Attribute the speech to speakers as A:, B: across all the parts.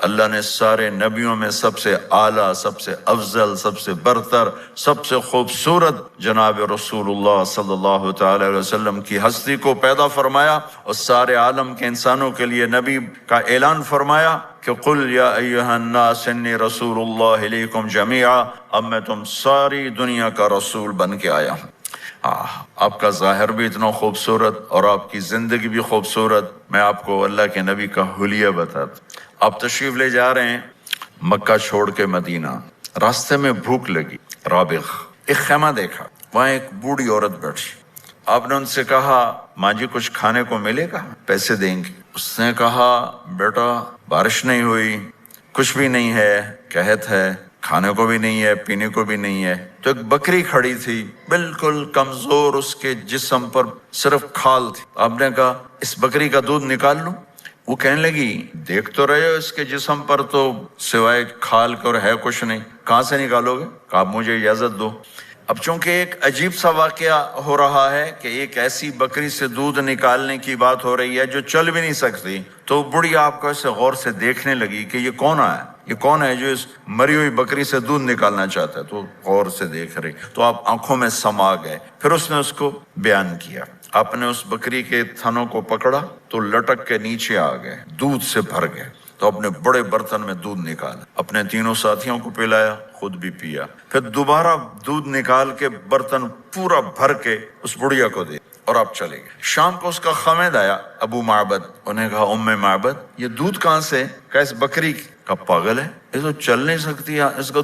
A: اللہ نے سارے نبیوں میں سب سے اعلیٰ، سب سے افضل، سب سے برتر، سب سے خوبصورت جناب رسول اللہ صلی اللہ تعالی علیہ وسلم کی ہستی کو پیدا فرمایا، اور سارے عالم کے انسانوں کے لیے نبی کا اعلان فرمایا کہ قل یا ایھا الناس انی رسول اللہ الیکم جمیعا، اب میں تم ساری دنیا کا رسول بن کے آیا ہوں۔ آپ کا ظاہر بھی اتنا خوبصورت اور آپ کی زندگی بھی خوبصورت۔ میں آپ کو اللہ کے نبی کا حلیہ بتاتا ہوں۔ آپ تشریف لے جا رہے ہیں مکہ چھوڑ کے مدینہ، راستے میں بھوک لگی، رابغ ایک خیمہ دیکھا، وہاں ایک بوڑھی عورت بیٹھی۔ آپ نے ان سے کہا ماں جی کچھ کھانے کو ملے گا، پیسے دیں گے؟ اس نے کہا بیٹا بارش نہیں ہوئی، کچھ بھی نہیں ہے، قحط ہے، کھانے کو بھی نہیں ہے، پینے کو بھی نہیں ہے۔ تو ایک بکری کھڑی تھی، بالکل کمزور، اس کے جسم پر صرف کھال تھی۔ آپ نے کہا اس بکری کا دودھ نکال لوں؟ وہ کہنے لگی دیکھ تو رہے ہو اس کے جسم پر تو سوائے کھال کے اور ہے کچھ نہیں، کہاں سے نکالو گے؟ کہا مجھے اجازت دو۔ اب چونکہ ایک عجیب سا واقعہ ہو رہا ہے کہ ایک ایسی بکری سے دودھ نکالنے کی بات ہو رہی ہے جو چل بھی نہیں سکتی، تو بڑھی آپ کو ایسے غور سے دیکھنے لگی کہ یہ کون ہے، یہ کون ہے جو اس مری ہوئی بکری سے دودھ نکالنا چاہتا ہے؟ تو غور سے دیکھ رہی، تو آپ آنکھوں میں سما گئے۔ پھر اس نے اس کو بیان کیا، آپ نے اس بکری کے تھنوں کو پکڑا تو لٹک کے نیچے آ گئے، دودھ سے بھر گئے۔ تو اپنے بڑے برتن میں دودھ نکالا، اپنے تینوں ساتھیوں کو پلایا، خود بھی پیا، پھر دوبارہ دودھ نکال کے برتن پورا بھر کے اس بڑھیا کو دے، اور آپ چلے گئے۔ شام کو اس کا خامد آیا، ابو معبد، انہیں کہا ام معبد یہ دودھ کہاں سے؟ کہا اس بکری کی۔ کہا پاگل ہے، یہ تو چل نہیں سکتی، اس کا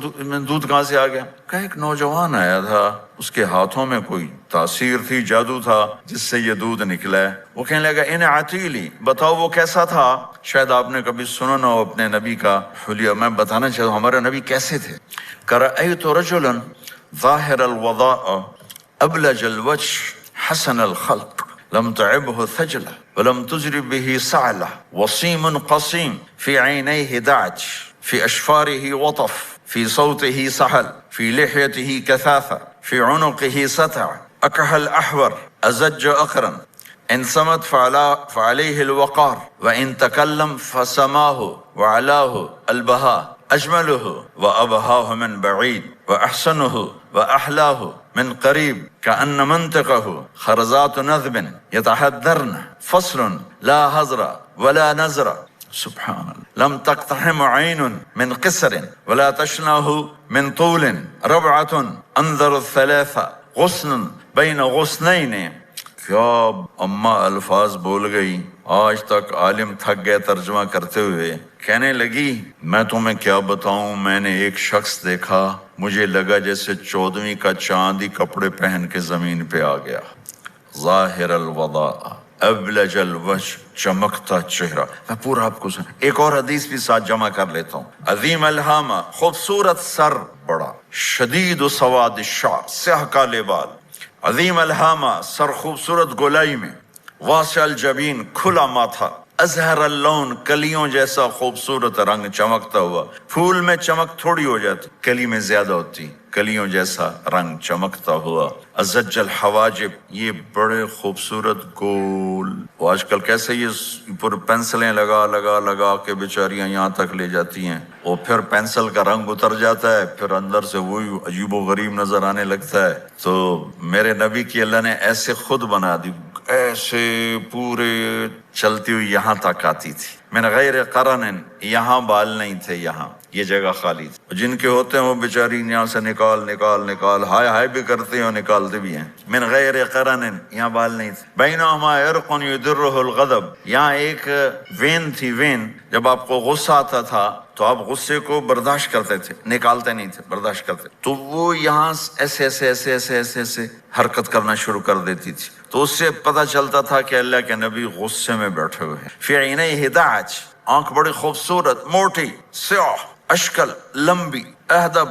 A: دودھ کہاں سے آ گیا؟ کہا ایک نوجوان آیا تھا، اس کے ہاتھوں میں کوئی تاثیر تھی، جادو تھا، جس سے یہ دودھ نکلا ہے۔ وہ کہنے لگا ان عتیلی، بتاؤ وہ کیسا تھا؟ شاید آپ نے کبھی سنا نہ ہو اپنے نبی کا حلیہ، میں بتانا چاہتا ہوں ہمارے نبی کیسے تھے۔ رأیت رجلا ظاہر الوضاء ابلج الوجه حسن الخلق لم تعبه ثجلة ولم تجرب به سعلة وصيم قصيم في عينيه دعج في أشفاره وطف في صوته سحل في لحيته كثافة في عنقه ستع أكحل أحور أزج أقرن إن صمت فعليه الوقار وإن تكلم فسماه وعلاه البهاء أجمله وأبهاه من بعيد وأحسنه وأحلاه من قريب كأن منطقه خرزات نذب يتحدرن فصل لا هزر ولا نزر سبحان الله لم تقتحم عين من قصر ولا تشنه من طول ربعة انظر الثلاثة غصن بين غصنين۔ کیا اماں الفاظ بول گئی، آج تک عالم تھک گئے ترجمہ کرتے ہوئے۔ کہنے لگی میں تمہیں کیا بتاؤں، میں نے ایک شخص دیکھا، مجھے لگا جیسے 14ویں کا چاند ہی کپڑے پہن کے زمین پہ آ گیا۔ ظاہر الوضاء ابلج الوجه، چمکتا چہرہ۔ میں پورا آپ کو ایک اور حدیث بھی ساتھ جمع کر لیتا ہوں۔ عظیم الہامہ، خوبصورت سر، بڑا شدید سواد الشعر، سیاہ کالے بال، عظیم الہامہ، سر خوبصورت گولائی میں، واسع الجبین، کھلا ماتھا، ازہر اللون، کلیوں جیسا خوبصورت رنگ چمکتا ہوا۔ پھول میں چمک تھوڑی ہو جاتی، کلی میں زیادہ ہوتی، کلیوں جیسا رنگ چمکتا ہوا۔ ازج الحواجب، یہ بڑے خوبصورت گول، وہ آج کل کیسے یہ پر پینسلیں لگا لگا لگا کے بیچاریاں یہاں تک لے جاتی ہیں، اور پھر پینسل کا رنگ اتر جاتا ہے، پھر اندر سے وہی عجیب و غریب نظر آنے لگتا ہے۔ تو میرے نبی کی اللہ نے ایسے خود بنا دی، ایسے پورے چلتی ہوئی یہاں تک آتی تھی۔ من غیر قرن، یہاں بال نہیں تھے، یہاں یہ جگہ خالی تھی۔ جن کے ہوتے ہیں وہ بیچاری یہاں سے نکال نکال نکال، ہائے ہائے بھی کرتے ہیں اور نکالتے بھی ہیں۔ من غیر قرن، یہاں بال نہیں تھے۔ بینہما عرق یدرہ الغضب، یہاں ایک وین تھی، وین، جب آپ کو غصہ آتا تھا تو آپ غصے کو برداشت کرتے تھے، نکالتے نہیں تھے، برداشت کرتے، تو وہ یہاں ایسے ایسے ایسے ایسے ایسے ایسے حرکت کرنا شروع کر دیتی تھی، تو اس سے پتہ چلتا تھا کہ اللہ کے نبی غصے میں بیٹھے ہوئے ہیں۔ فی عینیہ دعج، آنکھ بڑی خوبصورت، موٹی، سیاہ، اشکل، لمبی، اہدب،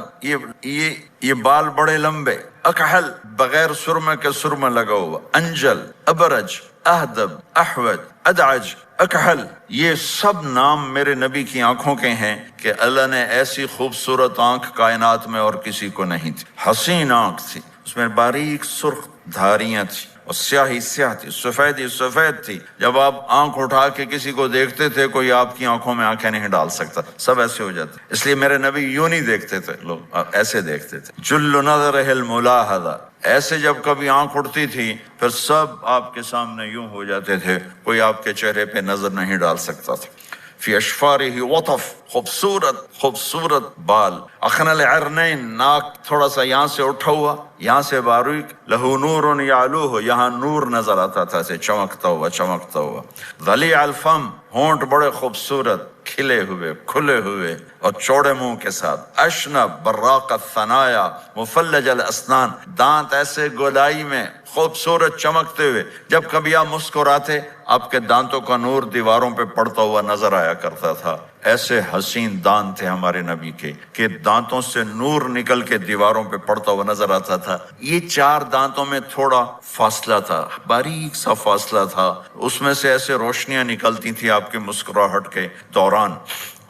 A: یہ بال بڑے لمبے، اکحل، بغیر سرمے کے سرمہ لگا ہوا، انجل، ابرج، اہدب، احوج، ادعج، اکحل، یہ سب نام میرے نبی کی آنکھوں کے ہیں کہ اللہ نے ایسی خوبصورت آنکھ کائنات میں اور کسی کو نہیں تھی۔ حسین آنکھ تھی، اس میں باریک سرخ دھاریاں تھی، اور سیاہی سیاہ تھی، سفیدی سفید تھی۔ جب آپ آنکھ اٹھا کے کسی کو دیکھتے تھے کوئی آپ کی آنکھوں میں آنکھیں نہیں ڈال سکتا، سب ایسے ہو جاتے۔ اس لیے میرے نبی یوں نہیں دیکھتے تھے، لوگ ایسے دیکھتے تھے، جل نظرہ الملاحظہ، ایسے جب کبھی آنکھ اٹھتی تھی پھر سب آپ کے سامنے یوں ہو جاتے تھے، کوئی آپ کے چہرے پہ نظر نہیں ڈال سکتا تھا۔ فی اشفارہ وطف، خوبصورت خوبصورت بال، اخن العرنین، ناک تھوڑا سا یہاں سے اٹھا ہوا، یہاں سے باریک، لہو نور یعلوہ، یہاں نور نظر آتا تھا اسے چمکتا ہوا چمکتا ہوا۔ ضلیع الفم، ہونٹ بڑے خوبصورت کھلے ہوئے کھلے ہوئے اور چوڑے منہ کے ساتھ۔ اشنب براق الثنایا مفلج الاسنان، دانت ایسے گولائی میں خوبصورت چمکتے ہوئے، جب کبھی آپ مسکراتے آپ کے دانتوں کا نور دیواروں پہ پڑتا ہوا نظر آیا کرتا تھا۔ ایسے حسین دانت تھے ہمارے نبی کے کہ دانتوں سے نور نکل کے دیواروں پہ پڑتا ہوا نظر آتا تھا۔ یہ چار دانتوں میں تھوڑا فاصلہ تھا، باریک سا فاصلہ تھا، اس میں سے ایسے روشنیاں نکلتی تھی آپ کی مسکراہٹ کے دوران۔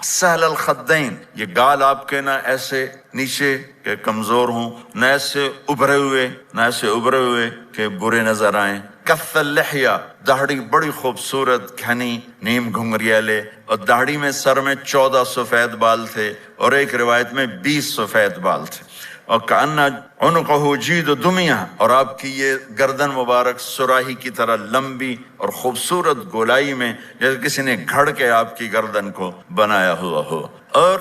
A: سہل الخدین، یہ گال آپ کے نہ ایسے نیچے کہ کمزور ہوں، نہ ایسے ابھرے ہوئے کہ برے نظر آئیں۔ کف اللحیہ، داڑھی بڑی خوبصورت گھنی نیم گھنگریالے، اور داڑھی میں سر میں 14 سفید بال تھے اور ایک روایت میں 20 سفید بال تھے۔ اور کأنہ عنقہ جید دمیہ، اور آپ کی یہ گردن مبارک سراہی کی طرح لمبی اور خوبصورت گولائی میں، جیسے کسی نے گھڑ کے آپ کی گردن کو بنایا ہوا ہو۔ اور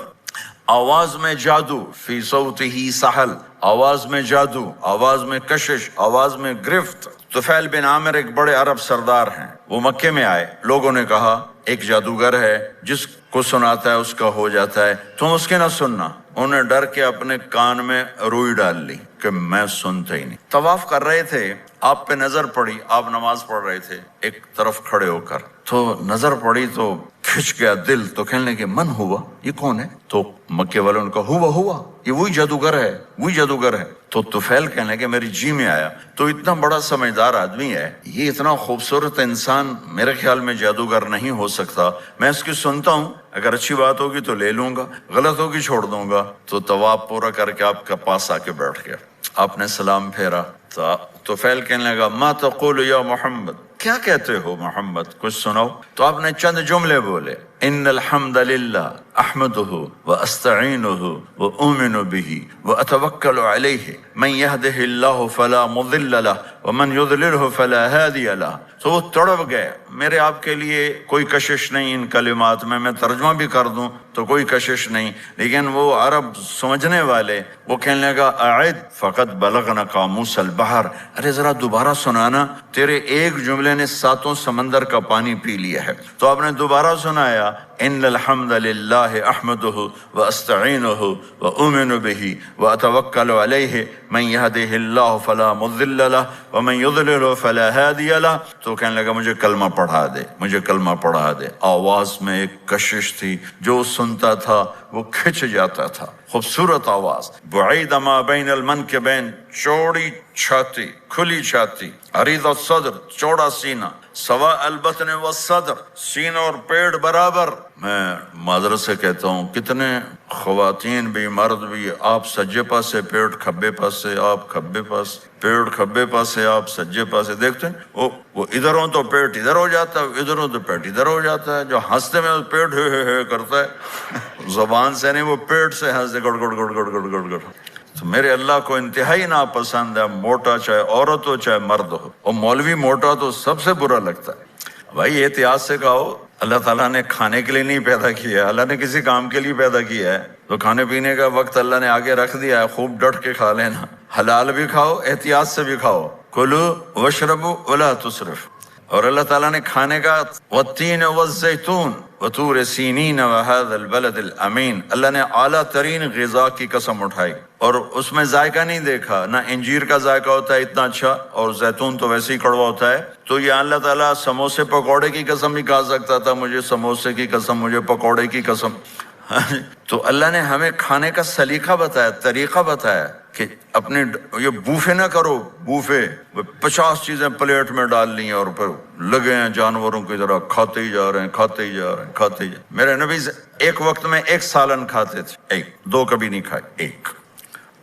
A: آواز میں جادو، فی صوتہ سحل، آواز میں جادو، آواز میں کشش، آواز میں گرفت۔ طفیل بن عامر ایک بڑے عرب سردار ہیں، وہ مکے میں آئے، لوگوں نے کہا ایک جادوگر ہے جس کو سناتا ہے اس کا ہو جاتا ہے، تم اس کے نہ سننا۔ انہیں ڈر کے اپنے کان میں روئی ڈال لی کہ میں سنتا ہی نہیں۔ طواف کر رہے تھے، آپ پہ نظر پڑی، آپ نماز پڑھ رہے تھے ایک طرف کھڑے ہو کر، تو نظر پڑی تو کھچ گیا دل، تو کہنے لگے من ہوا، یہ کون ہے؟ تو مکے والوں نے کہا ہوا یہ وہی جادوگر ہے۔ تو طفیل کہنے لگے میری جی میں آیا، تو اتنا بڑا سمجھدار آدمی ہے، یہ اتنا خوبصورت انسان میرے خیال میں جادوگر نہیں ہو سکتا، میں اس کی سنتا ہوں، اگر اچھی بات ہوگی تو لے لوں گا، غلط ہوگی چھوڑ دوں گا۔ تو طواف پورا کر کے آپ کے پاس آ کے بیٹھ گیا، آپ نے سلام پھیرا، تو طفیل کہنے لگا ما تقول یا محمد، کیا کہتے ہو محمد، کچھ سناؤ۔ تو آپ نے چند جملے بولے، ان الحمد للہ احمدہ واستعینہ واؤمن بہ واتوکل علیہ من یہدہ اللہ فلا مضل لہ ومن یضللہ فلا ہادی لہ۔ تو وہ تڑپ گئے، میرے آپ کے لیے کوئی کشش نہیں ان کلمات میں ترجمہ بھی کر دوں تو کوئی کشش نہیں، لیکن وہ عرب سمجھنے والے، وہ کہنے لگا اعد فقط بلغنا قاموس البحر، ارے ذرا دوبارہ سنانا، تیرے ایک جملے نے 7 سمندر کا پانی پی لیا ہے۔ تو آپ نے دوبارہ سنایا ان الحمد للہ احمدہ واستعینہ واؤمن بہ واتوکل علیہ من یہدہ اللہ فلا مضل لہ ومن یضلل فلا ہادی لہ۔ تو کہنے لگا مجھے کلمہ پڑھا دے۔ آواز میں ایک کشش تھی، جو سنتا تھا وہ کھچ جاتا تھا، خوبصورت آواز۔ بعید ما بین المنکبین، چوڑی چھاتی کھلی چھاتی، عریض الصدر، چوڑا سینہ، سواء البطن والصدر، سینہ اور پیٹ برابر۔ میں معذرت سے کہتا ہوں کتنے خواتین بھی مرد بھی، آپ سجے پاسے پیٹ کھبے پاسے، آپ کھبے پاس پیٹ کھبے پاسے، آپ سجے پاسے، دیکھتے ہیں وہ ادھر ہوں تو پیٹ ادھر ہو جاتا ہے، ادھر ہوں تو پیٹ ادھر ہو جاتا ہے۔ جو ہنستے میں پیٹ ہے کرتا ہے، زبان سے نہیں، وہ پیٹ سے ہنستے گڑ گڑ گڑ گڑ گڑ گڑ گڑ۔ تو میرے اللہ کو انتہائی ناپسند ہے موٹا، چاہے عورت ہو چاہے مرد ہو، اور مولوی موٹا تو سب سے برا لگتا ہے۔ بھائی احتیاط سے کہو، اللہ تعالیٰ نے کھانے کے لیے نہیں پیدا کیا ہے، اللہ نے کسی کام کے لیے پیدا کیا ہے، تو کھانے پینے کا وقت اللہ نے آگے رکھ دیا ہے، خوب ڈٹ کے کھا لینا، حلال بھی کھاؤ احتیاط سے بھی کھاؤ، کلو واشربوا ولا تسرف۔ اور اللہ تعالیٰ نے کھانے کا والتین والزیتون وطور سینین وہذا البلد الامین، اللہ نے اعلیٰ ترین غذا کی قسم اٹھائی، اور اس میں ذائقہ نہیں دیکھا، نہ انجیر کا ذائقہ ہوتا ہے اتنا اچھا، اور زیتون تو ویسے ہی کڑوا ہوتا ہے۔ تو یہ اللہ تعالیٰ سموسے پکوڑے کی قسم بھی کھا سکتا تھا، مجھے سموسے کی قسم، مجھے پکوڑے کی قسم۔ تو اللہ نے ہمیں کھانے کا سلیقہ بتایا، طریقہ بتایا کہ اپنے یہ بوفے نہ کرو، بوفے 50 چیزیں پلیٹ میں ڈال لی ہیں اور پھر لگے ہیں جانوروں کی طرح کھاتے ہی جا رہے ہیں۔ میرے نبی ایک وقت میں 1 سالن کھاتے تھے، 1 2 کبھی نہیں کھائے، 1۔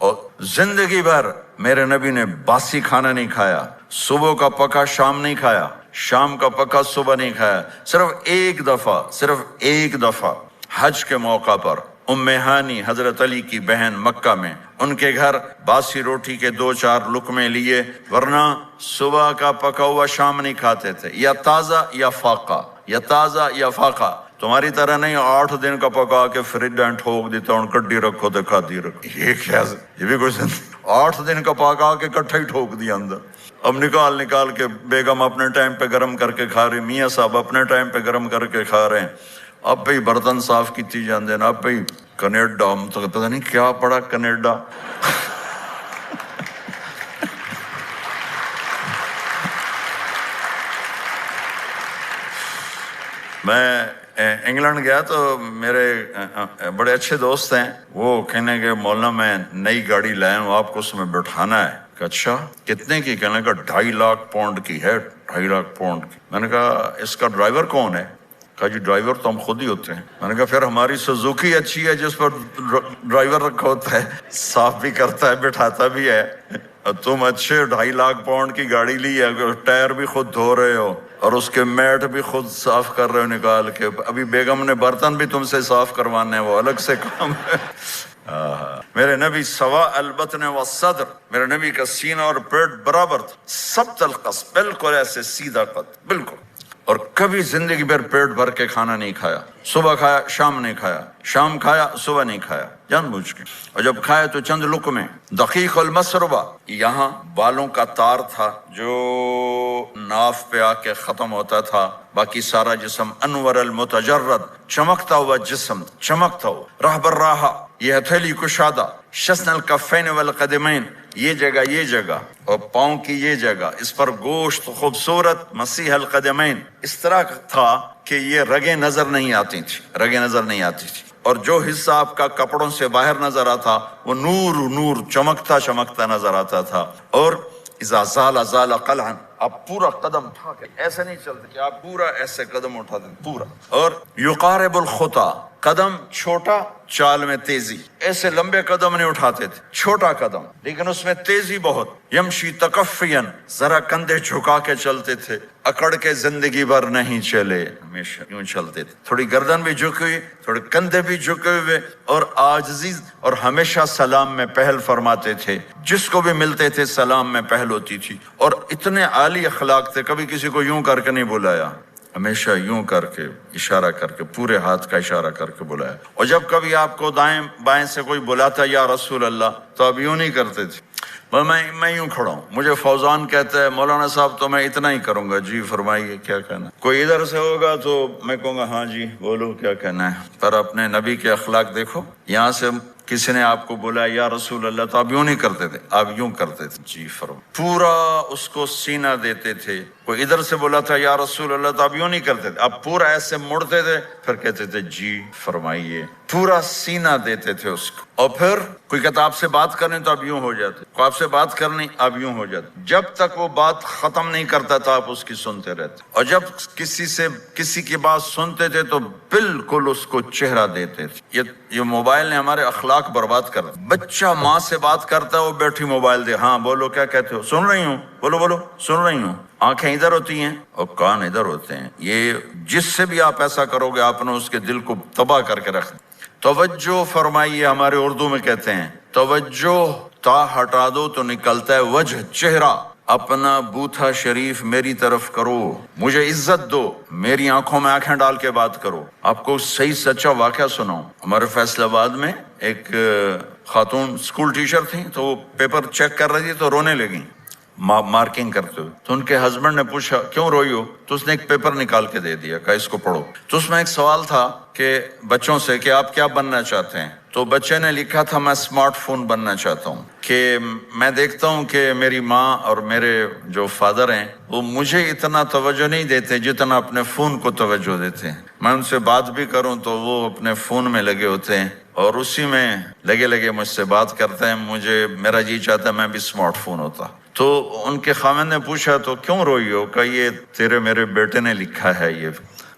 A: اور زندگی بھر میرے نبی نے باسی کھانا نہیں کھایا، صبح کا پکا شام نہیں کھایا، شام کا پکا صبح نہیں کھایا، صرف ایک دفعہ حج کے موقع پر ام ہانی حضرت علی کی بہن مکہ میں، ان کے گھر باسی روٹی کے 2-4 لقمے لیے، ورنہ صبح کا پکا ہوا شام نہیں کھاتے تھے، یا تازہ یا فاقہ، تمہاری طرح نہیں 8 دن کا پکا کے فریج ٹھوک دیتا ہوں، کڈی رکھو تو کھاتی رکھو، یہ بھی کچھ 8 دن کا پکا کے کٹھا ہی ٹھوک دیا اندر، اب نکال کے بیگم اپنے ٹائم پہ گرم کر کے کھا رہی، میاں صاحب اپنے ٹائم پہ گرم کر کے کھا رہے ہیں، اب پہ برتن صاف کیتی جاندے نا، اب پہ کینیڈا، تو پتہ نہیں کیا پڑا کینیڈا، میں انگلینڈ گیا تو میرے بڑے اچھے دوست ہیں، وہ کہنے کہ مولانا میں نئی گاڑی لایا ہوں، آپ کو اس میں بٹھانا ہے، کہ اچھا کتنے کی؟ کہنے کا 2.5 لاکھ پاؤنڈ کی ہے، 2.5 لاکھ پاؤنڈ کی۔ میں نے کہا اس کا ڈرائیور کون ہے؟ کہا جی ڈرائیور تو ہم خود ہی ہوتے ہیں۔ میں نے کہا پھر ہماری سوزوکی اچھی ہے جس پر ڈرائیور رکھا ہوتا ہے، صاف بھی کرتا ہے بٹھاتا بھی ہے، تم اچھے 2.5 لاکھ پاؤنڈ کی گاڑی لی ہے، ٹائر بھی خود دھو رہے ہو اور اس کے میٹ بھی خود صاف کر رہے ہو نکال کے، ابھی بیگم نے برتن بھی تم سے صاف کروانے ہیں، وہ الگ سے کام ہے۔ میرے نبی سوا البطن والصدر، میرے نبی کا سینہ اور پیٹ برابر تھا، سبت القصد، بالکل ایسے سیدھا قد، بالکل، اور کبھی زندگی بھر پیٹ بھر کے کھانا نہیں کھایا، صبح کھایا شام نہیں کھایا، شام کھایا صبح نہیں کھایا، جان بوجھ کے، اور جب کھایا تو چند لقمے۔ دقیق المسربہ، یہاں بالوں کا تار تھا جو ناف پہ آ کے ختم ہوتا تھا، باقی سارا جسم انور المتجرد، چمکتا ہوا جسم، چمکتا ہوا، راہ بر راہ، یہ ہتھیلی کشادہ، شسن الکفین والقدمین، یہ جگہ اور پاؤں کی یہ جگہ، اس پر گوشت خوبصورت، مسیح القدمین، اس طرح تھا کہ یہ رگیں نظر نہیں آتی تھی، اور جو حصہ آپ کا کپڑوں سے باہر نظر آتا وہ نور چمکتا نظر آتا تھا، اور اذا زال قلعا، آپ پورا قدم اٹھا کے ایسے نہیں چلتے کہ آپ پورا ایسے قدم اٹھاتے پورا، اور یقارب الخطا، قدم چھوٹا چال میں تیزی، ایسے لمبے قدم نہیں اٹھاتے تھے، چھوٹا قدم لیکن اس میں تیزی بہت، یمشی تکفین، ذرا کندھے جھکا کے چلتے تھے، اکڑ کے زندگی بھر نہیں چلے، ہمیشہ یوں چلتے تھے، تھوڑی گردن بھی جھکی ہوئی، تھوڑے کندھے بھی جھکے ہوئے، اور عاجزی، اور ہمیشہ سلام میں پہل فرماتے تھے، جس کو بھی ملتے تھے سلام میں پہل ہوتی تھی، اور اتنے عالی اخلاق تھے، کبھی کسی کو یوں کر کے نہیں بلایا، ہمیشہ یوں کر کے اشارہ کر کے، پورے ہاتھ کا اشارہ کر کے بلایا، اور جب کبھی آپ کو دائیں بائیں سے کوئی بلاتا یا رسول اللہ تو آپ یوں نہیں کرتے تھے، میں یوں کھڑا ہوں، مجھے فوزان کہتا ہے مولانا صاحب تو میں اتنا ہی کروں گا، جی فرمائیے کیا کہنا، کوئی ادھر سے ہوگا تو میں کہوں گا ہاں جی بولو کیا کہنا ہے، پر اپنے نبی کے اخلاق دیکھو، یہاں سے کسی نے آپ کو بولا یا رسول اللہ تو آپ یوں نہیں کرتے تھے، آپ یوں کرتے تھے، جی فرمائیے، پورا اس کو سینہ دیتے تھے، کوئی ادھر سے بولا تھا یا رسول اللہ تو آپ یوں نہیں کرتے تھے، آپ پورا ایسے مڑتے تھے، پھر کہتے تھے جی فرمائیے، پورا سینہ دیتے تھے اس کو، اور پھر کوئی کہتا آپ سے بات کریں تو آپ یوں ہو جاتے، کوئی آپ سے بات کرنی آپ یوں ہو جاتے، جب تک وہ بات ختم نہیں کرتا تھا آپ اس کی سنتے رہتے، اور جب کسی کی بات سنتے تھے تو بالکل اس کو چہرہ دیتے تھے۔ یہ موبائل نے ہمارے اخلاق برباد کر دیا، بچہ ماں سے بات کرتا ہے وہ بیٹھی موبائل دے، ہاں بولو کیا کہتے ہو، سن رہی ہوں، بولو سن رہی ہوں، آنکھیں ادھر ہوتی ہیں اور کان ادھر ہوتے ہیں، یہ جس سے بھی آپ ایسا کرو گے آپ نے اس کے دل کو تباہ کر کے رکھ دیا۔ توجہ فرمائیے، ہمارے اردو میں کہتے ہیں توجہ، تا ہٹا دو تو نکلتا ہے وجہ، چہرہ، اپنا بوتھا شریف میری طرف کرو، مجھے عزت دو، میری آنکھوں میں آنکھیں ڈال کے بات کرو۔ آپ کو صحیح سچا واقعہ سناؤں، ہمارے فیصل آباد میں ایک خاتون اسکول ٹیچر تھیں، تو وہ پیپر چیک کر رہی تھی تو رونے لگیں مارکنگ کرتے ہوئے، تو ان کے ہسبینڈ نے پوچھا کیوں روئی ہو، تو اس نے ایک پیپر نکال کے دے دیا، کہا اس کو پڑھو، تو اس میں ایک سوال تھا کہ بچوں سے کہ آپ کیا بننا چاہتے ہیں، تو بچے نے لکھا تھا میں اسمارٹ فون بننا چاہتا ہوں، کہ میں دیکھتا ہوں کہ میری ماں اور میرے جو فادر ہیں وہ مجھے اتنا توجہ نہیں دیتے جتنا اپنے فون کو توجہ دیتے ہیں، میں ان سے بات بھی کروں تو وہ اپنے فون میں لگے ہوتے ہیں اور اسی میں لگے مجھ سے بات کرتے ہیں، میرا جی چاہتا ہے میں بھی اسمارٹ فون ہوتا۔ تو ان کے خاوند نے پوچھا تو کیوں روئی ہو، کہ یہ تیرے میرے بیٹے نے لکھا ہے یہ،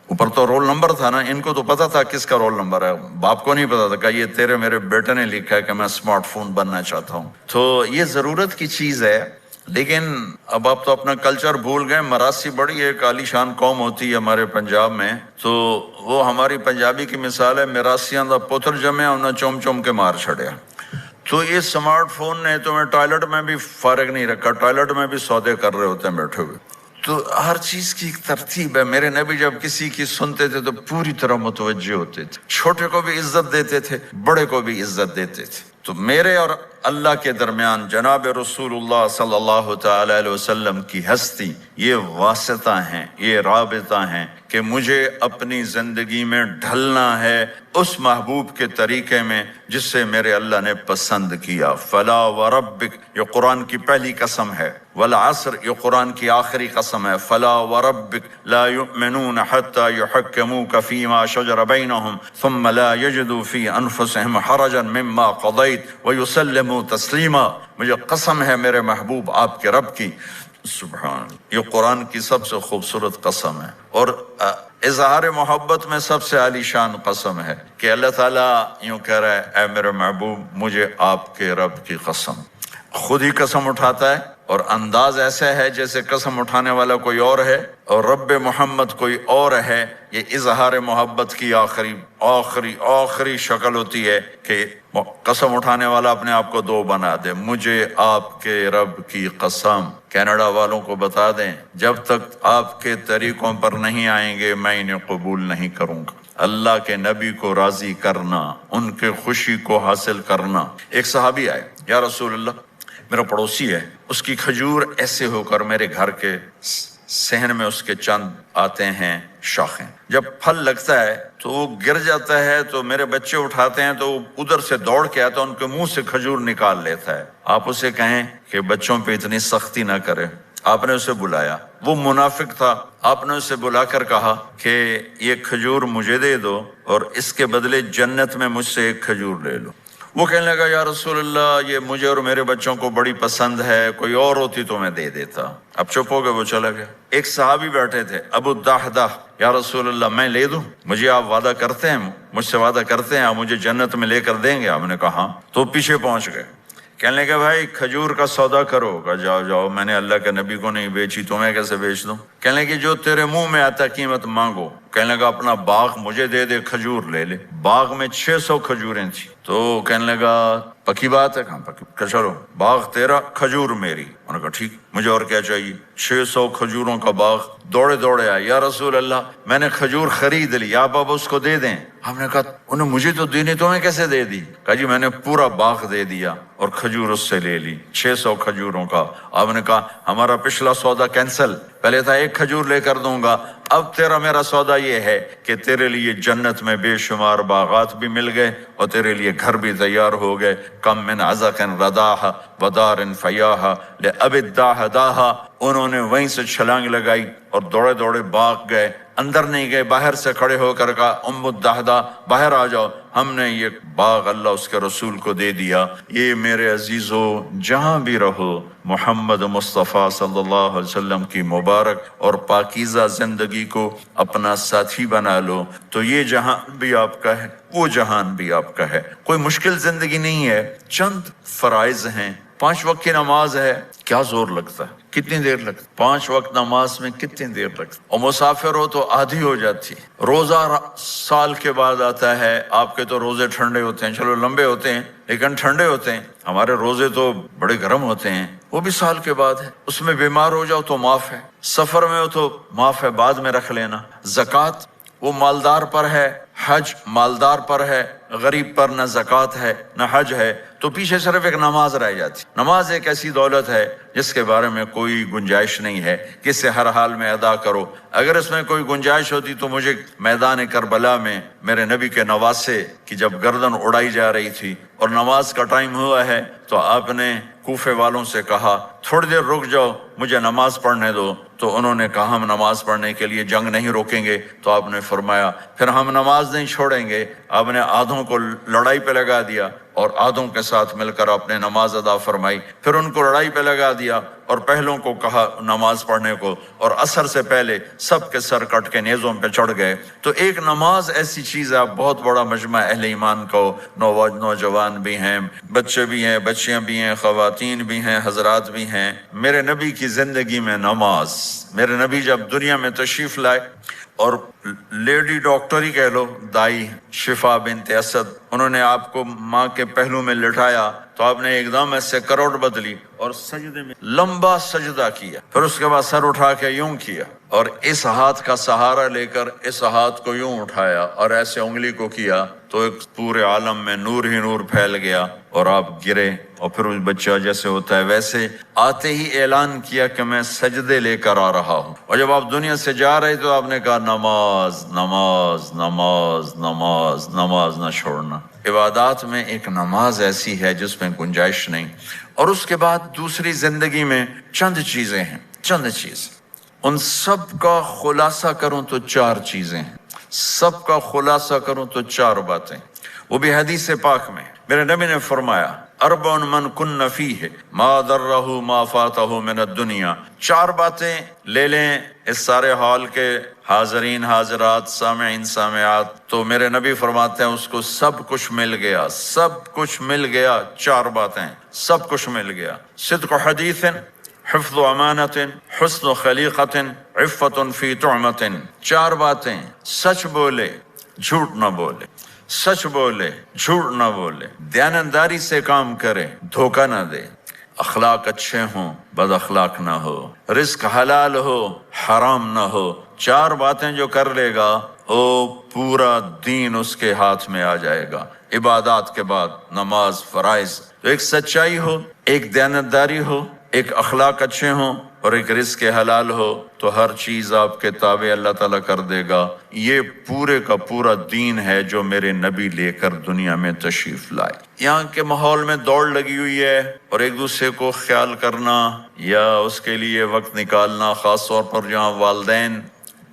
A: اوپر تو رول نمبر تھا نا، ان کو تو پتا تھا کس کا رول نمبر ہے، باپ کو نہیں پتا تھا کہ یہ تیرے میرے بیٹے نے لکھا ہے کہ میں اسمارٹ فون بننا چاہتا ہوں۔ تو یہ ضرورت کی چیز ہے، لیکن اب آپ تو اپنا کلچر بھول گئے۔ مراسی بڑی ایک عالی شان قوم ہوتی ہے ہمارے پنجاب میں، تو وہ ہماری پنجابی کی مثال ہے، مراسیاں دا پتر جمیا انہیں چوم چوم کے مار چھڑیا۔ تو یہ سمارٹ فون نے تمہیں ٹوائلٹ میں بھی فارغ نہیں رکھا، ٹوائلٹ میں بھی سودے کر رہے ہوتے ہیں بیٹھے ہوئے۔ تو ہر چیز کی ایک ترتیب ہے۔ میرے نبی جب کسی کی سنتے تھے تو پوری طرح متوجہ ہوتے تھے، چھوٹے کو بھی عزت دیتے تھے، بڑے کو بھی عزت دیتے تھے۔ تو میرے اور اللہ کے درمیان جناب رسول اللہ صلی اللہ تعالی علیہ وسلم کی ہستی، یہ واسطہ ہیں، یہ رابطہ ہیں کہ مجھے اپنی زندگی میں ڈھلنا ہے اس محبوب کے طریقے میں جس سے میرے اللہ نے پسند کیا۔ فلا وربک، یہ قرآن کی پہلی قسم ہے، والعصر، یہ قرآن کی آخری قسم ہے۔ فلا وربک لا یؤمنون حتی یحکموک فیما شجر بینہم ثم لا یجدوا فی انفسہم حرجا مما قضیت ویسلموا تسلیما۔ مجھے قسم ہے میرے محبوب آپ کے رب کی، سبحان، یہ قرآن کی سب سے خوبصورت قسم ہے، اور اظہار محبت میں سب سے عالی شان قسم ہے کہ اللہ تعالیٰ یوں کہہ رہا ہے، اے میرے محبوب مجھے آپ کے رب کی قسم۔ خود ہی قسم اٹھاتا ہے، اور انداز ایسا ہے جیسے قسم اٹھانے والا کوئی اور ہے اور رب محمد کوئی اور ہے۔ یہ اظہار محبت کی آخری شکل ہوتی ہے کہ قسم اٹھانے والا اپنے آپ کو دو بنا دے۔ مجھے آپ کے رب کی قسم، کینیڈا والوں کو بتا دیں جب تک آپ کے طریقوں پر نہیں آئیں گے میں انہیں قبول نہیں کروں گا۔ اللہ کے نبی کو راضی کرنا، ان کے خوشی کو حاصل کرنا۔ ایک صحابی آئے، یا رسول اللہ میرا پڑوسی ہے، اس کی کھجور ایسے ہو کر میرے گھر کے صحن میں اس کے چند آتے ہیں شاخیں، جب پھل لگتا ہے تو وہ گر جاتا ہے، تو میرے بچے اٹھاتے ہیں تو وہ ادھر سے دوڑ کے آتا ہے، ان کے منہ سے کھجور نکال لیتا ہے۔ آپ اسے کہیں کہ بچوں پہ اتنی سختی نہ کرے۔ آپ نے اسے بلایا، وہ منافق تھا، آپ نے اسے بلا کر کہا کہ یہ کھجور مجھے دے دو اور اس کے بدلے جنت میں مجھ سے ایک کھجور لے لو۔ وہ کہنے لگا یا رسول اللہ یہ مجھے اور میرے بچوں کو بڑی پسند ہے، کوئی اور ہوتی تو میں دے دیتا۔ اب چپ ہو گئے، وہ چلا گیا۔ ایک صحابی بیٹھے تھے، ابو الدحدہ، یا رسول اللہ میں لے دوں؟ مجھے آپ وعدہ کرتے ہیں، مجھ سے وعدہ کرتے ہیں آپ مجھے جنت میں لے کر دیں گے؟ آپ نے کہا ہاں۔ تو پیچھے پہنچ گئے، کہنے لگے بھائی کھجور کا سودا کرو۔ کہا جاؤ جاؤ، میں نے اللہ کے نبی کو نہیں بیچی، تمہیں کیسے بیچ دوں؟ کہنے لگے جو تیرے منہ میں آتا قیمت مانگو۔ کہنے لگا اپنا باغ مجھے دے دے، کھجور لے لے۔ باغ میں 600 کھجوریں تھیں۔ تو کہنے لگا پکی بات ہے؟ کہاں پکی؟ کہ چلو باغ تیرا، کھجور میری۔ انہوں نے کہا ٹھیک، مجھے اور کیا چاہیے؟ 600 کھجوروں کا باغ۔ دوڑے دوڑے آئے، یا رسول اللہ میں نے کھجور خرید لی، آپ اب اس کو دے دیں۔ ہم نے کہا انہیں مجھے تو دینی، تمہیں کیسے دے دی؟ کہا جی میں نے پورا باغ دے دیا اور کھجور اس سے لے لی، 600 کھجوروں کا۔ آپ نے کہا ہمارا پچھلا سودا کینسل، پہلے تھا ایک کھجور لے کر دوں گا، اب تیرا میرا سودا یہ ہے کہ تیرے لیے جنت میں بے شمار باغات بھی مل گئے اور تیرے لیے گھر بھی تیار ہو گئے۔ کم من عزق رداح ودار فیاح لأب الداحداح۔ انہوں نے وہیں سے چھلانگ لگائی اور دوڑے دوڑے باغ گئے، اندر نہیں گئے، باہر سے کھڑے ہو کر کہا ام الدحدہ باہر آ جاؤ، ہم نے یہ باغ اللہ اس کے رسول کو دے دیا۔ یہ میرے عزیزو جہاں بھی رہو محمد مصطفیٰ صلی اللہ علیہ وسلم کی مبارک اور پاکیزہ زندگی کو اپنا ساتھی بنا لو، تو یہ جہان بھی آپ کا ہے، وہ جہان بھی آپ کا ہے۔ کوئی مشکل زندگی نہیں ہے، چند فرائض ہیں، 5 وقت کی نماز ہے، کیا زور لگتا ہے، کتنی دیر لگتی؟ 5 وقت نماز میں کتنی دیر لگتی؟ اور مسافر ہو تو آدھی ہو جاتی۔ روزہ سال کے بعد آتا ہے، آپ کے تو روزے ٹھنڈے ہوتے ہیں، چلو لمبے ہوتے ہیں لیکن ٹھنڈے ہوتے ہیں، ہمارے روزے تو بڑے گرم ہوتے ہیں، وہ بھی سال کے بعد ہے۔ اس میں بیمار ہو جاؤ تو معاف ہے، سفر میں ہو تو معاف ہے، بعد میں رکھ لینا۔ زکوٰۃ وہ مالدار پر ہے، حج مالدار پر ہے، غریب پر نہ زکوٰۃ ہے نہ حج ہے، تو پیچھے صرف ایک نماز رہ جاتی۔ نماز ایک ایسی دولت ہے جس کے بارے میں کوئی گنجائش نہیں ہے کہ اسے ہر حال میں ادا کرو۔ اگر اس میں کوئی گنجائش ہوتی تو مجھے میدان کربلا میں میرے نبی کے نواسے کی جب گردن اڑائی جا رہی تھی اور نماز کا ٹائم ہوا ہے تو آپ نے کوفے والوں سے کہا تھوڑی دیر رک جاؤ مجھے نماز پڑھنے دو، تو انہوں نے کہا ہم نماز پڑھنے کے لیے جنگ نہیں روکیں گے، تو آپ نے فرمایا پھر ہم نماز نہیں چھوڑیں گے۔ آپ نے آدھوں کو لڑائی پہ لگا دیا اور آدھوں کے ساتھ مل کر آپ نے نماز ادا فرمائی، پھر ان کو لڑائی پہ لگا دیا اور پہلوں کو کہا نماز پڑھنے کو، اور عصر سے پہلے سب کے سر کٹ کے نیزوں پہ چڑھ گئے۔ تو ایک نماز ایسی چیز ہے، آپ بہت بڑا مجمع اہل ایمان کو، نوجوان بھی ہیں، بچے بھی ہیں، بچیاں بھی ہیں، خواتین بھی ہیں، حضرات بھی ہیں۔ میرے نبی کی زندگی میں نماز، میرے نبی جب دنیا میں تشریف لائے، اور لیڈی ڈاکٹر ہی کہہ لو، دائی شفا بنت اسد، انہوں نے آپ کو ماں کے پہلو میں لٹایا تو آپ نے ایک دم ایسے کروٹ بدلی اور سجدے میں لمبا سجدہ کیا، پھر اس کے بعد سر اٹھا کے یوں کیا، اور اس ہاتھ کا سہارا لے کر اس ہاتھ کو یوں اٹھایا اور ایسے انگلی کو کیا تو ایک پورے عالم میں نور ہی نور پھیل گیا، اور آپ گرے، اور پھر اس بچہ جیسے ہوتا ہے ویسے آتے ہی اعلان کیا کہ میں سجدے لے کر آ رہا ہوں۔ اور جب آپ دنیا سے جا رہے تو آپ نے کہا نماز نماز نماز نماز نماز نہ چھوڑنا۔ عبادات میں ایک نماز ایسی ہے جس میں گنجائش نہیں۔ اور اس کے بعد دوسری زندگی میں چند چیزیں ہیں، چند چیزیں، ان سب کا خلاصہ کروں تو چار چیزیں ہیں، سب کا خلاصہ کروں تو چار باتیں، وہ بھی حدیث پاک میں میرے نبی نے فرمایا اربع من کن فیہ ما ضرہ ما فاتہ من الدنیا، چار باتیں لے لیں اس سارے حال کے حاضرین حاضرات سامعین سامعات، تو میرے نبی فرماتے ہیں اس کو سب کچھ مل گیا، سب کچھ مل گیا، چار باتیں سب کچھ مل گیا، صدق حدیث، حفظ امانت، حسن خلیقت، عفت فی طعمت، چار باتیں، سچ بولے جھوٹ نہ بولے، سچ بولے جھوٹ نہ بولے، دیانتداری سے کام کرے دھوکہ نہ دے، اخلاق اچھے ہوں بد اخلاق نہ ہو، رزق حلال ہو حرام نہ ہو، چار باتیں جو کر لے گا وہ پورا دین اس کے ہاتھ میں آ جائے گا۔ عبادات کے بعد نماز فرائض، تو ایک سچائی ہو، ایک دیانتداری ہو، ایک اخلاق اچھے ہوں اور ایک رزق حلال ہو، تو ہر چیز آپ کے تابع اللہ تعالیٰ کر دے گا۔ یہ پورے کا پورا دین ہے جو میرے نبی لے کر دنیا میں تشریف لائے۔ یہاں کے ماحول میں دوڑ لگی ہوئی ہے، اور ایک دوسرے کو خیال کرنا یا اس کے لیے وقت نکالنا، خاص طور پر جہاں والدین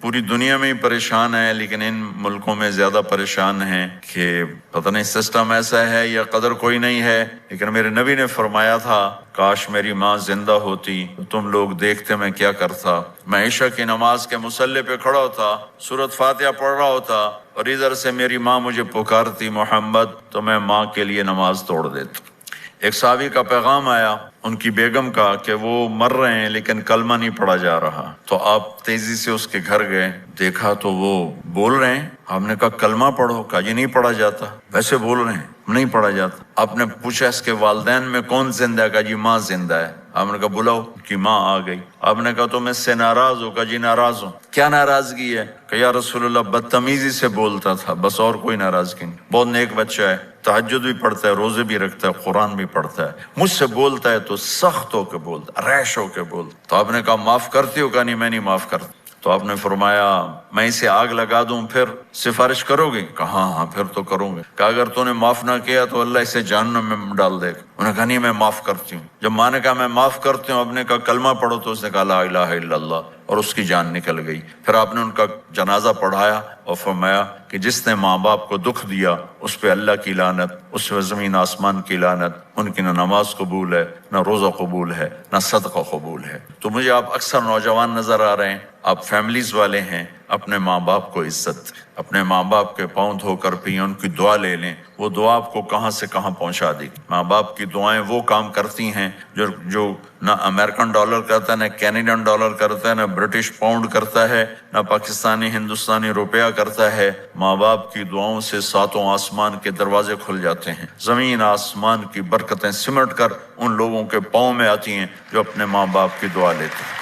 A: پوری دنیا میں ہی پریشان ہیں، لیکن ان ملکوں میں زیادہ پریشان ہیں کہ پتہ نہیں سسٹم ایسا ہے یا قدر کوئی نہیں ہے، لیکن میرے نبی نے فرمایا تھا کاش میری ماں زندہ ہوتی تو تم لوگ دیکھتے میں کیا کرتا، میں عشاء کی نماز کے مصلی پہ کھڑا ہوتا، سورۃ فاتحہ پڑھ رہا ہوتا، اور ادھر سے میری ماں مجھے پکارتی محمد، تو میں ماں کے لیے نماز توڑ دیتا۔ ایک صحابی کا پیغام آیا ان کی بیگم کا کہ وہ مر رہے ہیں لیکن کلمہ نہیں پڑھا جا رہا، تو آپ تیزی سے اس کے گھر گئے، دیکھا تو وہ بول رہے ہیں، آپ نے کہا کلمہ پڑھو، کہا یہ نہیں پڑھا جاتا، ویسے بول رہے ہیں نہیں پڑھا جاتا۔ آپ نے پوچھا اس کے والدین میں کون زندہ ہے، کہا جی ماں زندہ ہے۔ آپ نے کہا بلاؤ، کہ ماں آ گئی۔ آپ نے کہا تم اس سے ناراض ہو، کہا جی ناراض ہوں۔ کیا ناراضگی ہے؟ کہ یا رسول اللہ بدتمیزی سے بولتا تھا، بس اور کوئی ناراضگی نہیں، بہت نیک بچہ ہے، تہجد بھی پڑھتا ہے، روزے بھی رکھتا ہے، قرآن بھی پڑھتا ہے، مجھ سے بولتا ہے تو سخت ہو کے بولتا، ریش ہو کے بولتا۔ تو آپ نے کہا معاف کرتی ہو؟ کہا نہیں میں نہیں معاف کرتا۔ تو آپ نے فرمایا میں اسے آگ لگا دوں پھر سفارش کرو گے؟ کہا ہاں پھر تو کروں گے۔ کہا اگر تو نے معاف نہ کیا تو اللہ اسے جہنم میں ڈال دے گا۔ انہوں نے کہا نہیں میں معاف کرتی ہوں۔ جب ماں نے کہا میں معاف کرتی ہوں، آپ نے کہا کلمہ پڑھو، تو اس نے کہا لا الہ الا اللہ، اور اس کی جان نکل گئی۔ پھر آپ نے ان کا جنازہ پڑھایا اور فرمایا کہ جس نے ماں باپ کو دکھ دیا اس پہ اللہ کی لعنت، اس پہ زمین آسمان کی لعنت، ان کی نہ نماز قبول ہے، نہ روزہ قبول ہے، نہ صدقہ قبول ہے۔ تو مجھے آپ اکثر نوجوان نظر آ رہے ہیں، آپ فیملیز والے ہیں، اپنے ماں باپ کو عزت، اپنے ماں باپ کے پاؤں دھو کر پئیں، ان کی دعا لے لیں، وہ دعا آپ کو کہاں سے کہاں پہنچا دے گی۔ ماں باپ کی دعائیں وہ کام کرتی ہیں جو نہ امریکن ڈالر کرتا ہے، نہ کینیڈین ڈالر کرتا ہے، نہ برٹش پاؤنڈ کرتا ہے، نہ پاکستانی ہندوستانی روپیہ کرتا ہے۔ ماں باپ کی دعاؤں سے ساتوں آسمان کے دروازے کھل جاتے ہیں، زمین آسمان کی برکتیں سمٹ کر ان لوگوں کے پاؤں میں آتی ہیں جو اپنے ماں باپ کی دعا لیتے ہیں۔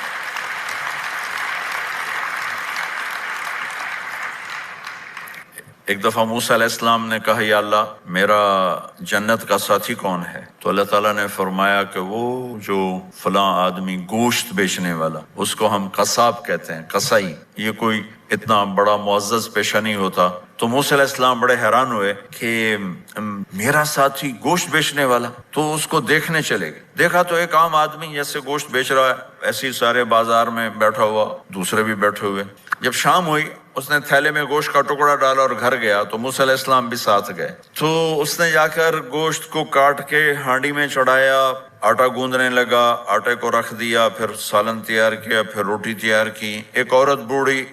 A: ایک دفعہ موسیٰ علیہ السلام نے کہا یا اللہ میرا جنت کا ساتھی کون ہے؟ تو اللہ تعالیٰ نے فرمایا کہ وہ جو فلاں آدمی گوشت بیچنے والا، اس کو ہم قصاب کہتے ہیں، قصائی، یہ کوئی اتنا بڑا معزز پیشہ نہیں ہوتا۔ تو موسیٰ علیہ السلام بڑے حیران ہوئے کہ میرا ساتھی گوشت بیچنے والا، تو اس کو دیکھنے چلے گئے۔ دیکھا تو ایک عام آدمی جیسے گوشت بیچ رہا ہے، ایسے ہی سارے بازار میں بیٹھا ہوا، دوسرے بھی بیٹھے ہوئے۔ جب شام ہوئی اس نے تھیلے میں گوشت کا ٹکڑا ڈالا اور گھر گیا تو موسیٰ علیہ السلام بھی ساتھ گئے. تو اس نے جا کر گوشت کو کاٹ کے ہانڈی میں چڑھایا، آٹا گوندنے لگا، آٹے کو رکھ دیا، پھر سالن تیار کیا، پھر روٹی تیار کی. ایک عورت بوڑھی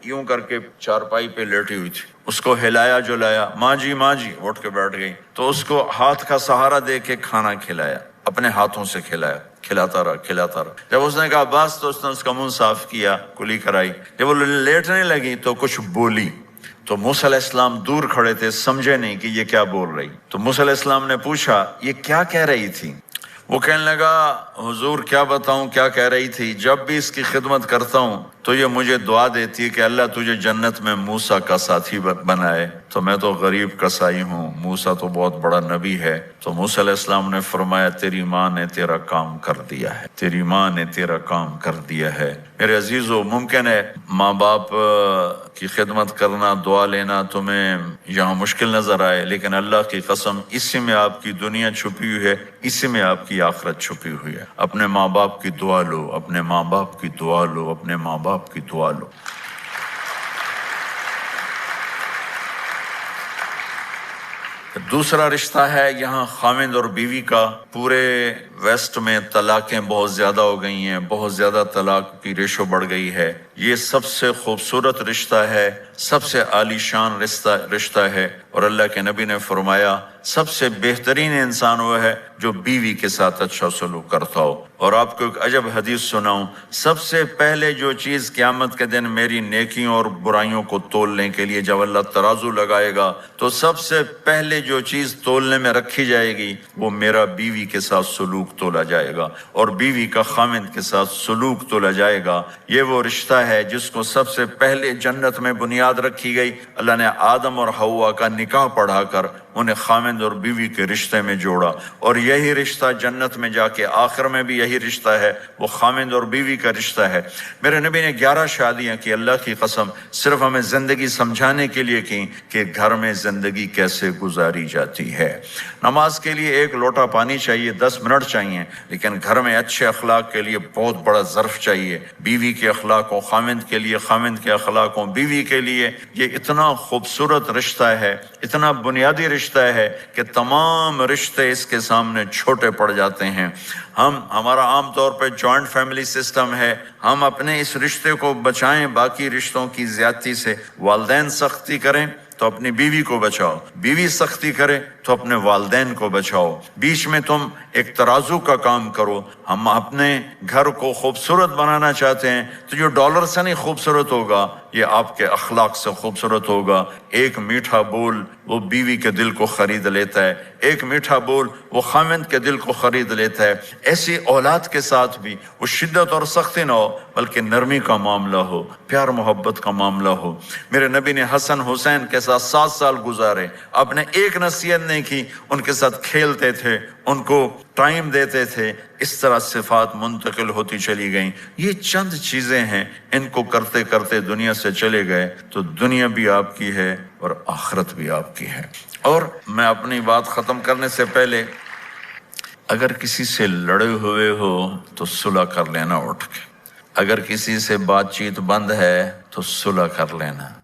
A: یوں کر کے چارپائی پہ لیٹی ہوئی تھی، اس کو ہلایا جلایا، ماں جی اٹھ کے بیٹھ گئی. تو اس کو ہاتھ کا سہارا دے کے کھانا کھلایا، اپنے ہاتھوں سے کھلایا، کھلاتا رہا. جب اس نے کہا بس تو اس نے اس کا منہ صاف کیا، کلی کرائی. جب وہ لیٹنے لگی تو کچھ بولی. تو موسیٰ علیہ السلام دور کھڑے تھے، سمجھے نہیں کہ یہ کیا بول رہی. تو موسیٰ علیہ السلام نے پوچھا یہ کیا کہہ رہی تھی؟ وہ کہنے لگا حضور کیا بتاؤں کیا کہہ رہی تھی، جب بھی اس کی خدمت کرتا ہوں تو یہ مجھے دعا دیتی ہے کہ اللہ تجھے جنت میں موسیٰ کا ساتھی بنائے. تو میں تو غریب کسائی ہوں، موسیٰ تو بہت بڑا نبی ہے. تو موسیٰ علیہ السلام نے فرمایا تیری ماں نے تیرا کام کر دیا ہے، تیری ماں نے تیرا کام کر دیا ہے. میرے عزیزو، ممکن ہے ماں باپ کی خدمت کرنا، دعا لینا تمہیں یہاں مشکل نظر آئے، لیکن اللہ کی قسم اسی میں آپ کی دنیا چھپی ہوئی ہے، اسی میں آپ کی آخرت چھپی ہوئی ہے. اپنے ماں باپ کی دعا لو، اپنے ماں باپ کی دعا لو، اپنے ماں باپ کی دعا لو. دوسرا رشتہ ہے یہاں خاوند اور بیوی کا. پورے ویسٹ میں طلاقیں بہت زیادہ ہو گئی ہیں، بہت زیادہ طلاق کی ریشو بڑھ گئی ہے. یہ سب سے خوبصورت رشتہ ہے، سب سے عالی شان رشتہ ہے. اور اللہ کے نبی نے فرمایا سب سے بہترین انسان وہ ہے جو بیوی کے ساتھ اچھا سلوک کرتا ہو. اور آپ کو ایک عجب حدیث سناؤں، سب سے پہلے جو چیز قیامت کے دن میری نیکیوں اور برائیوں کو تولنے کے لیے جب اللہ ترازو لگائے گا تو سب سے پہلے جو چیز تولنے میں رکھی جائے گی وہ میرا بیوی کے ساتھ سلوک تولا جائے گا، اور بیوی کا خاوند کے ساتھ سلوک تولا جائے گا. یہ وہ رشتہ ہے جس کو سب سے پہلے جنت میں بنیاد رکھی گئی. اللہ نے آدم اور حوا کا نکاح پڑھا کر انہیں خاوند اور بیوی کے رشتے میں جوڑا، اور یہی رشتہ جنت میں جا کے آخر میں بھی یہی رشتہ ہے، وہ خاوند اور بیوی کا رشتہ ہے. میرے نبی نے 11 شادیاں کی، اللہ کی قسم صرف ہمیں زندگی سمجھانے کے لیے کی کہ گھر میں زندگی کیسے گزاری جاتی ہے. نماز کے لیے ایک لوٹا پانی چاہیے، 10 منٹ چاہیے، لیکن گھر میں اچھے اخلاق کے لیے بہت بڑا ظرف چاہیے. بیوی کے اخلاق ہوں خاوند کے لیے، خاوند کے اخلاق ہوں بیوی کے لیے. یہ اتنا خوبصورت رشتہ ہے، اتنا بنیادی رشتہ ہے کہ تمام رشتے اس کے سامنے چھوٹے پڑ جاتے ہیں. ہمارا عام طور پہ جوائنٹ فیملی سسٹم ہے، ہم اپنے اس رشتے کو بچائیں باقی رشتوں کی زیادتی سے. والدین سختی کریں تو اپنی بیوی کو بچاؤ، بیوی سختی کرے تو اپنے والدین کو بچاؤ. بیچ میں تم ایک ترازو کا کام کرو. ہم اپنے گھر کو خوبصورت بنانا چاہتے ہیں تو جو ڈالر سے نہیں خوبصورت ہوگا، یہ آپ کے اخلاق سے خوبصورت ہوگا. ایک میٹھا بول وہ بیوی کے دل کو خرید لیتا ہے، ایک میٹھا بول وہ خاوند کے دل کو خرید لیتا ہے. ایسی اولاد کے ساتھ بھی وہ شدت اور سختی نہ ہو بلکہ نرمی کا معاملہ ہو، پیار محبت کا معاملہ ہو. میرے نبی نے حسن حسین کے ساتھ 7 سال گزارے، آپ نے ایک نصیحت نہیں کی، ان کے ساتھ کھیلتے تھے، ان کو ٹائم دیتے تھے. اس طرح صفات منتقل ہوتی چلی گئیں. یہ چند چیزیں ہیں، ان کو کرتے کرتے دنیا سے چلے گئے تو دنیا بھی آپ کی ہے اور آخرت بھی آپ کی ہے. اور میں اپنی بات ختم کرنے سے پہلے اگر کسی سے لڑے ہوئے ہو تو صلح کر لینا اٹھ کے. اگر کسی سے بات چیت بند ہے تو صلح کر لینا.